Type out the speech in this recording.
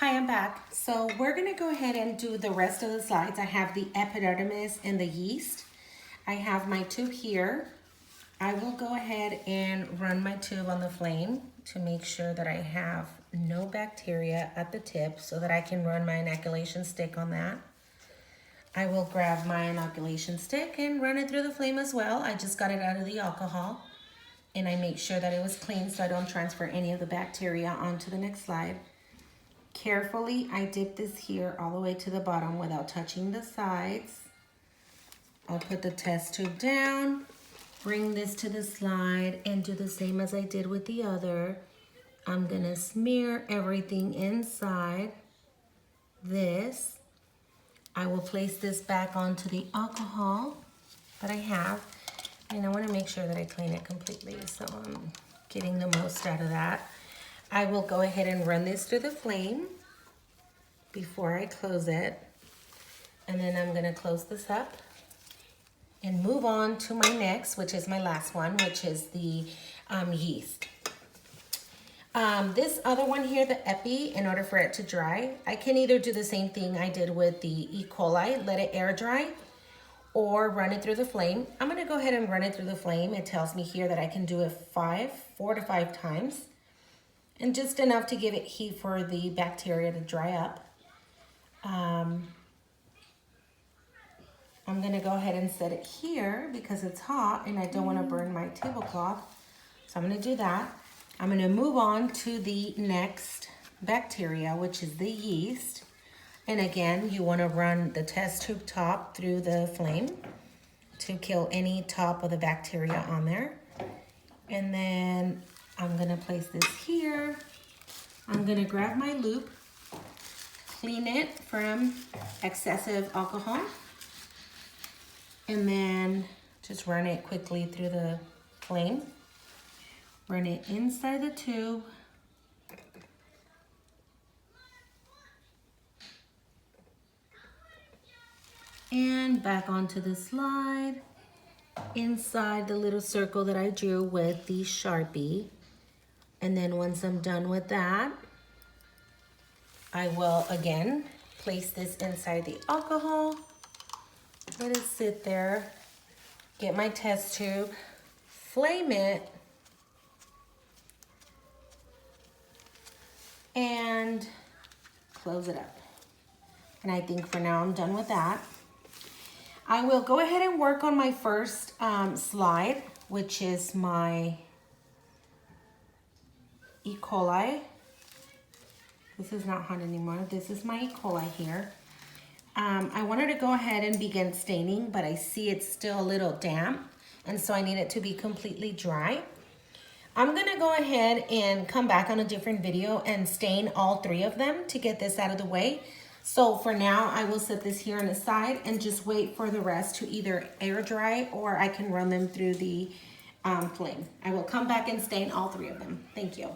Hi, I'm back. So we're gonna go ahead and do the rest of the slides. I have the epidermis and the yeast. I have my tube here. I will go ahead and run my tube on the flame to make sure that I have no bacteria at the tip so that I can run my inoculation stick on that. I will grab my inoculation stick and run it through the flame as well. I just got it out of the alcohol and I make sure that it was clean so I don't transfer any of the bacteria onto the next slide. Carefully, I dip this here all the way to the bottom without touching the sides. I'll put the test tube down, bring this to the slide, and do the same as I did with the other. I'm gonna smear everything inside this. I will place this back onto the alcohol that I have, and I wanna make sure that I clean it completely, so I'm getting the most out of that. I will go ahead and run this through the flame before I close it. And then I'm gonna close this up and move on to my next, which is my last one, which is the yeast. This other one here, the epi, in order for it to dry, I can either do the same thing I did with the E. coli, let it air dry, or run it through the flame. I'm gonna go ahead and run it through the flame. It tells me here that I can do it 4 to 5 times. And just enough to give it heat for the bacteria to dry up. I'm gonna go ahead and set it here because it's hot and I don't wanna burn my tablecloth. So I'm gonna do that. I'm gonna move on to the next bacteria, which is the yeast. And again, you wanna run the test tube top through the flame to kill any top of the bacteria on there. And then I'm gonna place this here. I'm gonna grab my loop, clean it from excessive alcohol, and then just run it quickly through the flame. Run it inside the tube. And back onto the slide, inside the little circle that I drew with the Sharpie. And then once I'm done with that, I will again place this inside the alcohol, let it sit there, get my test tube, flame it, and close it up. And I think for now I'm done with that. I will go ahead and work on my first slide, which is my E. coli. This is not hot anymore. This is my E. coli here. I wanted to go ahead and begin staining, but I see it's still a little damp, and so I need it to be completely dry. I'm gonna go ahead and come back on a different video and stain all 3 of them to get this out of the way. So for now, I will set this here on the side and just wait for the rest to either air dry or I can run them through the flame. I will come back and stain all 3 of them. Thank you.